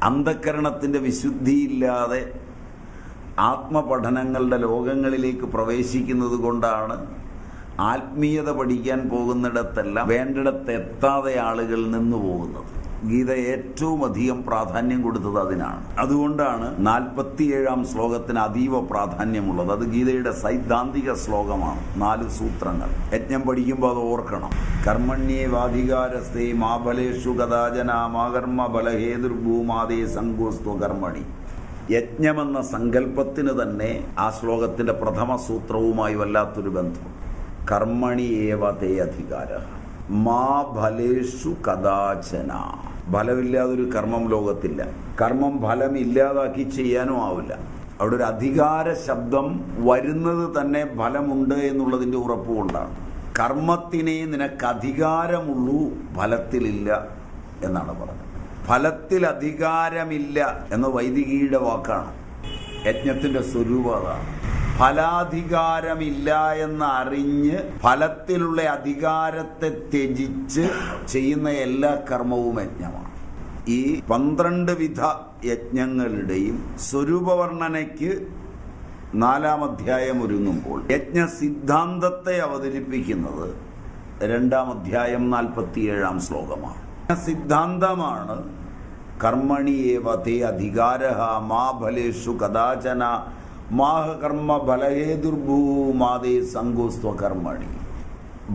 അന്ധക്കരണത്തിൻ്റെ വിശുദ്ധിയില്ലാതെ ആത്മപഠനങ്ങളുടെ ലോകങ്ങളിലേക്ക് പ്രവേശിക്കുന്നത് കൊണ്ടാണ് ആത്മീയത പഠിക്കാൻ പോകുന്നിടത്തെല്ലാം വേണ്ടിടത്ത് എത്താതെ ആളുകൾ നിന്നു പോകുന്നത്. ഗീത ഏറ്റവും അധികം പ്രാധാന്യം കൊടുത്തത് അതിനാണ്. അതുകൊണ്ടാണ് 47-ാം ശ്ലോകത്തിന് അതീവ പ്രാധാന്യമുള്ളത്. അത് ഗീതയുടെ സൈദ്ധാന്തിക ശ്ലോകമാണ്. 4 സൂത്രങ്ങൾ. യജ്ഞം പഠിക്കുമ്പോൾ അത് ഓർക്കണം. കർമ്മണ്യേവാധികാരസ്തേ മാ ഫലേഷു കദാചന മാ കർമ്മ ഫലഹേതുർഭൂമാദേ സംഗോസ്ത്വ കർമ്മണി. യജ്ഞമെന്ന സങ്കല്പത്തിന് തന്നെ ആ ശ്ലോകത്തിന്റെ പ്രഥമ സൂത്രവുമായി വല്ലാത്തൊരു ബന്ധം. കർമ്മണി ഏവ തേ അധികാരഃ മാ ഫലേഷു കദാചന. ഫലമില്ലാതൊരു കർമ്മം ലോകത്തില്ല. കർമ്മം ഫലം ഇല്ലാതാക്കി ചെയ്യാനും ആവില്ല. അവിടെ ഒരു അധികാര ശബ്ദം വരുന്നത് തന്നെ ഫലമുണ്ട് എന്നുള്ളതിൻ്റെ ഉറപ്പുകൊണ്ടാണ്. കർമ്മത്തിനെ നിനക്ക് അധികാരമുള്ളൂ, ഫലത്തിലില്ല എന്നാണ് പറഞ്ഞത്. ഫലത്തിൽ അധികാരമില്ല എന്ന വൈദികിയുടെ വാക്കാണ്. യജ്ഞത്തിൻ്റെ സ്വരൂപം അതാണ്. ഫലാധികാരമില്ല എന്ന് അറിഞ്ഞ് ഫലത്തിലുള്ള അധികാരത്തെ ത്യജിച്ച് ചെയ്യുന്ന എല്ലാ കർമ്മവും യജ്ഞമാണ്. ഈ 12 വിധ യജ്ഞങ്ങളുടെയും സ്വരൂപവർണ്ണനയ്ക്ക് 4-ാം അധ്യായം ഒരുങ്ങുമ്പോൾ യജ്ഞ സിദ്ധാന്തത്തെ അവതരിപ്പിക്കുന്നത് 2-ാം അധ്യായം 47-ാം ശ്ലോകമാണ്. സിദ്ധാന്തമാണ് കർമ്മണി ഏവ തേ അധികാരഃ മാ ഫലേഷു കദാചന മാഹ കർമ്മ ഫലഹേതുർഭൂമാദേ സംഗോസ്ത്വ കർമ്മണി.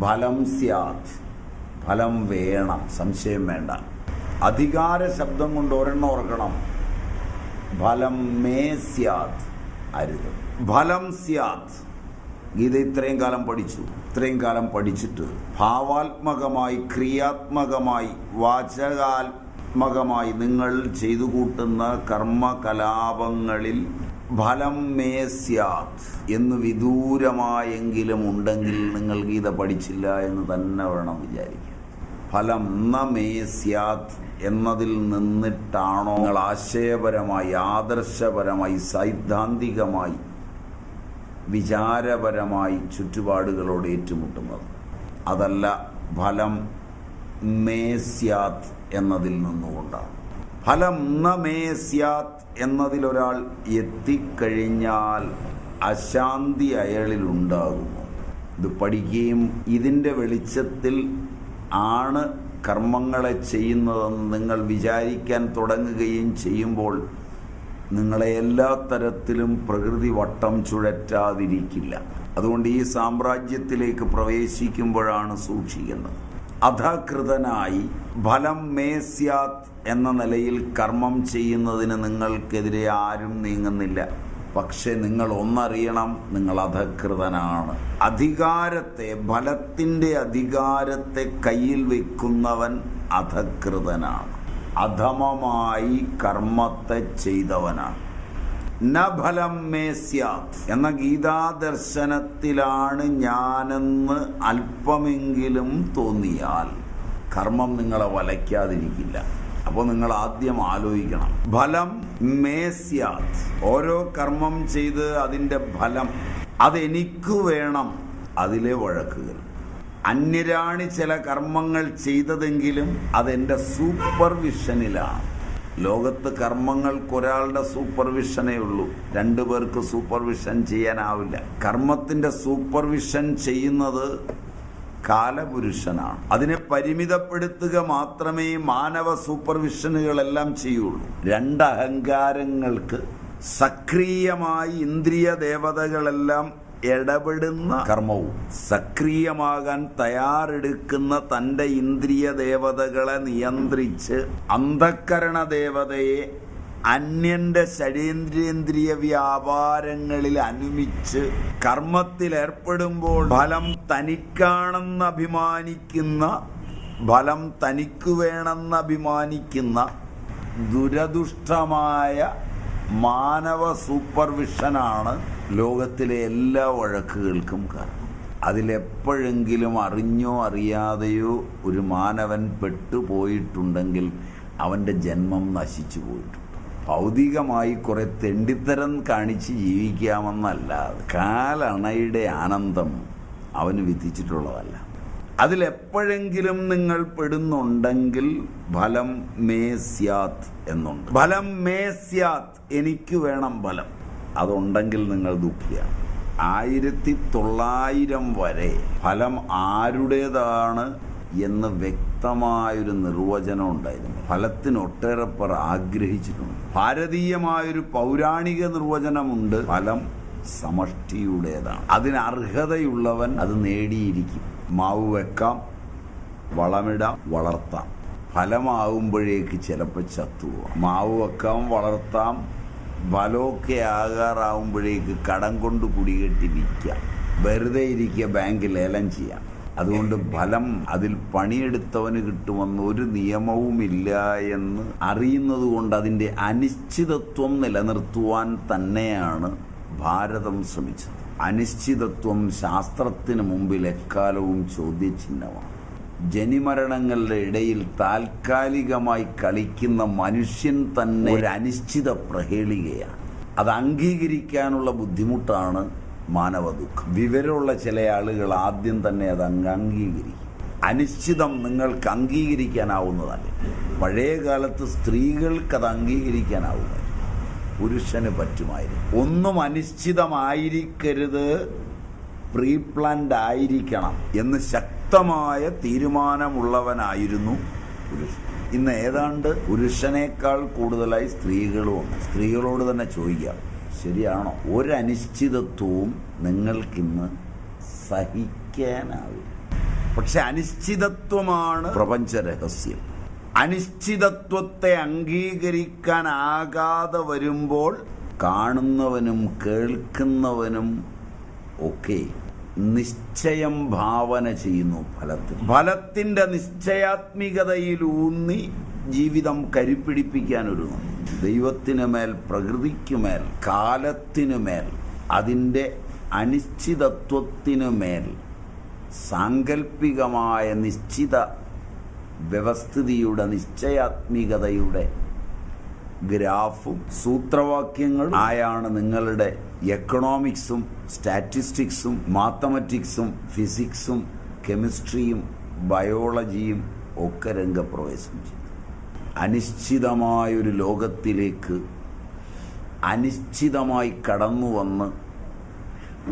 ഫലം സ്യാത്, ഫലം വേണം, സംശയം വേണ്ട. അധികാര ശബ്ദം കൊണ്ട് ഒരെണ്ണം ഓർക്കണം. ഫലം മേ സ്യാത് അരുത്. ഫലം സ്യാത്. ഗീത ഇത്രയും കാലം പഠിച്ചു. ഇത്രയും കാലം പഠിച്ചിട്ട് ഭാവാത്മകമായി, ക്രിയാത്മകമായി, വാചകാത്മകമായി നിങ്ങൾ ചെയ്തു കൂട്ടുന്ന കർമ്മകലാപങ്ങളിൽ ഫലം മേ സ്യാത് എന്ന് വിദൂരമായെങ്കിലും ഉണ്ടെങ്കിൽ നിങ്ങൾ ഗീത പഠിച്ചില്ല എന്ന് തന്നെ വേണം വിചാരിക്കാൻ. ഫലം ന മേ സ്യാത് എന്നതിൽ നിന്നിട്ടാണോ നിങ്ങൾ ആശയപരമായി, ആദർശപരമായി, സൈദ്ധാന്തികമായി, വിചാരപരമായി ചുറ്റുപാടുകളോട് ഏറ്റുമുട്ടുന്നത്? അതല്ല, ഫലം മേ സ്യാത് എന്നതിൽ നിന്നുകൊണ്ടാണ്. ഫലം ന മേ സ്യാത് എന്നതിലൊരാൾ എത്തിക്കഴിഞ്ഞാൽ അശാന്തി അയാളിലുണ്ടാകുമോ? ഇത് പഠിക്കുകയും ഇതിൻ്റെ വെളിച്ചത്തിൽ ആണ് കർമ്മങ്ങളെ ചെയ്യുന്നതെന്ന് നിങ്ങൾ വിചാരിക്കാൻ തുടങ്ങുകയും ചെയ്യുമ്പോൾ നിങ്ങളെ എല്ലാ തരത്തിലും പ്രകൃതി വട്ടം ചുഴറ്റാതിരിക്കില്ല. അതുകൊണ്ട് ഈ സാമ്രാജ്യത്തിലേക്ക് പ്രവേശിക്കുമ്പോഴാണ് സൂക്ഷിക്കുന്നത്. അധകൃതനായി ഫലം മേ സ്യാത് എന്ന നിലയിൽ കർമ്മം ചെയ്യുന്നതിന് നിങ്ങൾക്കെതിരെ ആരും നീങ്ങുന്നില്ല. പക്ഷെ നിങ്ങൾ ഒന്നറിയണം, നിങ്ങൾ അധകൃതനാണ്. അധികാരത്തെ, ഫലത്തിൻ്റെ അധികാരത്തെ കയ്യിൽ വെക്കുന്നവൻ അധകൃതനാണ്. അധമമായി കർമ്മത്തെ ചെയ്തവനാണ്. ന ഫലം മേ സ്യാത് എന്ന ഗീതാദർശനത്തിലാണ് ഞാനെന്ന് അല്പമെങ്കിലും തോന്നിയാൽ കർമ്മം നിങ്ങളെ വലയ്ക്കാതിരിക്കില്ല. അപ്പോൾ നിങ്ങൾ ആദ്യം ആലോചിക്കണം, ഫലം മേ സ്യാത്. ഓരോ കർമ്മം ചെയ്ത് അതിൻ്റെ ഫലം അതെനിക്ക് വേണം. അതിലെ വഴക്കുകൾ. അന്യരാണ് ചില കർമ്മങ്ങൾ ചെയ്തതെങ്കിലും അതെൻ്റെ സൂപ്പർവിഷനിലാണ്. ലോകത്ത് കർമ്മങ്ങൾക്കൊരാളുടെ സൂപ്പർവിഷനേ ഉള്ളൂ. 2 പേർക്ക് സൂപ്പർവിഷൻ ചെയ്യാനാവില്ല. കർമ്മത്തിൻ്റെ സൂപ്പർവിഷൻ ചെയ്യുന്നത് കാലപുരുഷനാണ്. അതിനെ പരിമിതപ്പെടുത്തുക മാത്രമേ മാനവ സൂപ്പർവിഷനുകളെല്ലാം ചെയ്യുള്ളൂ. 2 അഹങ്കാരങ്ങൾക്ക് സക്രിയമായി ഇന്ദ്രിയ ദേവതകളെല്ലാം ഇടപെടുന്ന കർമ്മവും സക്രിയമാകാൻ തയ്യാറെടുക്കുന്ന തൻ്റെ ഇന്ദ്രിയ ദേവതകളെ നിയന്ത്രിച്ച് അന്ധക്കരണ ദേവതയെ അന്യന്റെ ശരീരേന്ദ്രിയ വ്യാപാരങ്ങളിൽ അനുമിച്ച് കർമ്മത്തിലേർപ്പെടുമ്പോൾ ഫലം തനിക്കാണെന്ന് അഭിമാനിക്കുന്ന, ഫലം തനിക്ക് വേണമെന്ന് അഭിമാനിക്കുന്ന ദുരദുഷ്ടമായ മാനവ സൂപ്പർവിഷനാണ് ലോകത്തിലെ എല്ലാ വഴക്കുകൾക്കും കാരണം. അതിലെപ്പോഴെങ്കിലും അറിഞ്ഞോ അറിയാതെയോ ഒരു മാനവൻ പെട്ടുപോയിട്ടുണ്ടെങ്കിൽ അവൻ്റെ ജന്മം നശിച്ചു പോയിട്ടുണ്ട്. ഭൗതികമായി കുറെ തെണ്ടിത്തരം കാണിച്ച് ജീവിക്കാമെന്നല്ലാതെ കാലണയുടെ ആനന്ദം അവന് വിധിച്ചിട്ടുള്ളതല്ല. അതിലെപ്പോഴെങ്കിലും നിങ്ങൾ പെടുന്നുണ്ടെങ്കിൽ ഫലം മേ സ്യാത് എന്നുണ്ട്. ഫലം മേ സ്യാത്, എനിക്ക് വേണം ഫലം. അതുണ്ടെങ്കിൽ നിങ്ങൾ ദുഃഖിയാണ്. 1900 വരെ ഫലം ആരുടേതാണ് എന്ന് വ്യക്തമായൊരു നിർവചനം ഉണ്ടായിരുന്നു. ഫലത്തിന് ഒട്ടേറെ പേർ ആഗ്രഹിച്ചിട്ടുണ്ട്. ഭാരതീയമായൊരു പൗരാണിക നിർവചനമുണ്ട്, ഫലം സമഷ്ടിയുടേതാണ്. അതിന് അർഹതയുള്ളവൻ അത് നേടിയിരിക്കും. മാവ് വെക്കാം, വളമിടാം, വളർത്താം. ഫലമാകുമ്പോഴേക്ക് ചിലപ്പോൾ ചത്തുപോകാം. മാവ് വെക്കാം, വളർത്താം, ഫലമൊക്കെ ആകാറാവുമ്പോഴേക്ക് കടം കൊണ്ട് കുടികെട്ടി വിൽക്കാം. വെറുതെ ഇരിക്കുക, ബാങ്ക് ലേലം ചെയ്യാം. അതുകൊണ്ട് ഫലം അതിൽ പണിയെടുത്തവന് കിട്ടുമെന്ന് ഒരു നിയമവുമില്ല എന്ന് അറിയുന്നത് കൊണ്ട് അതിൻ്റെ അനിശ്ചിതത്വം നിലനിർത്തുവാൻ തന്നെയാണ് ഭാരതം ശ്രമിച്ചത്. അനിശ്ചിതത്വം ശാസ്ത്രത്തിന് മുമ്പിൽ എക്കാലവും ചോദ്യചിഹ്നമാണ്. ജനിമരണങ്ങളുടെ ഇടയിൽ താൽക്കാലികമായി കളിക്കുന്ന മനുഷ്യൻ തന്നെ ഒരു അനിശ്ചിത പ്രഹേളികയാണ്. അത് അംഗീകരിക്കാനുള്ള ബുദ്ധിമുട്ടാണ് മാനവ ദുഃഖം. വിവരമുള്ള ചില ആളുകൾ ആദ്യം തന്നെ അത് അംഗീകരിക്കും. അനിശ്ചിതം നിങ്ങൾക്ക് അംഗീകരിക്കാനാവുന്നതല്ല. പഴയ കാലത്ത് സ്ത്രീകൾക്കത് അംഗീകരിക്കാനാവുമായിരുന്നു, പുരുഷന് പറ്റുമായിരുന്നു. ഒന്നും അനിശ്ചിതമായിരിക്കരുത്, പ്രീ പ്ലാൻഡ് ആയിരിക്കണം എന്ന് ശക്തമായ തീരുമാനമുള്ളവനായിരുന്നു പുരുഷൻ. ഇന്ന് ഏതാണ്ട് പുരുഷനേക്കാൾ കൂടുതലായി സ്ത്രീകളുമുണ്ട്. സ്ത്രീകളോട് തന്നെ ചോദിക്കാം, ശരിയാണോ? ഒരനിശ്ചിതത്വവും നിങ്ങൾക്കിന്ന് സഹിക്കാനാവില്ല. പക്ഷെ അനിശ്ചിതത്വമാണ് പ്രപഞ്ച രഹസ്യം. അനിശ്ചിതത്വത്തെ അംഗീകരിക്കാനാകാതെ വരുമ്പോൾ കാണുന്നവനും കേൾക്കുന്നവനും ഒക്കെ നിശ്ചയം ഭാവന ചെയ്യുന്നു ഫലത്തിന്റെ നിശ്ചയാത്മികതയിലൂന്നി ജീവിതം കരുപ്പിടിപ്പിക്കാനൊരുങ്ങുന്നു. ദൈവത്തിനുമേൽ, പ്രകൃതിക്കുമേൽ, കാലത്തിനുമേൽ, അതിൻ്റെ അനിശ്ചിതത്വത്തിനുമേൽ സാങ്കല്പികമായ നിശ്ചിത വ്യവസ്ഥിതിയുടെ, നിശ്ചയാത്മികതയുടെ ഗ്രാഫും സൂത്രവാക്യങ്ങളും ആയാണ് നിങ്ങളുടെ എക്കണോമിക്സും സ്റ്റാറ്റിസ്റ്റിക്സും മാത്തമാറ്റിക്സും ഫിസിക്സും കെമിസ്ട്രിയും ബയോളജിയും ഒക്കെ രംഗപ്രവേശം ചെയ്തു. അനിശ്ചിതമായൊരു ലോകത്തിലേക്ക് അനിശ്ചിതമായി കടന്നു വന്ന്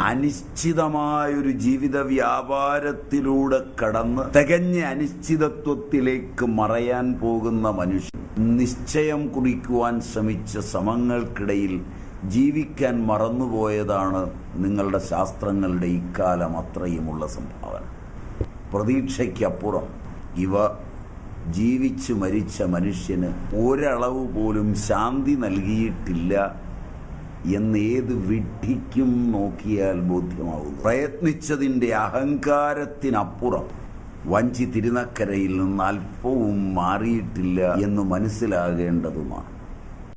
അനിശ്ചിതമായൊരു ജീവിത വ്യാപാരത്തിലൂടെ കടന്ന് തികഞ്ഞ അനിശ്ചിതത്വത്തിലേക്ക് മറയാൻ പോകുന്ന മനുഷ്യൻ നിശ്ചയം കുറിക്കുവാൻ ശ്രമിച്ച ശ്രമങ്ങൾക്കിടയിൽ ജീവിക്കാൻ മറന്നുപോയതാണ് നിങ്ങളുടെ ശാസ്ത്രങ്ങളുടെ ഇക്കാലം അത്രയുമുള്ള സംഭാവന. പ്രതീക്ഷയ്ക്കപ്പുറം ഇവ ജീവിച്ചു മരിച്ച മനുഷ്യന് ഒരളവ് പോലും ശാന്തി നൽകിയിട്ടില്ല എന്നേത് വിഡ്ഢിക്കും നോക്കിയാൽ ബോധ്യമാകും. പ്രയത്നിച്ചതിൻ്റെ അഹങ്കാരത്തിനപ്പുറം വഞ്ചി തിരുനക്കരയിൽ നിന്ന് അല്പവും മാറിയിട്ടില്ല എന്ന് മനസ്സിലാകേണ്ടതുമാണ്.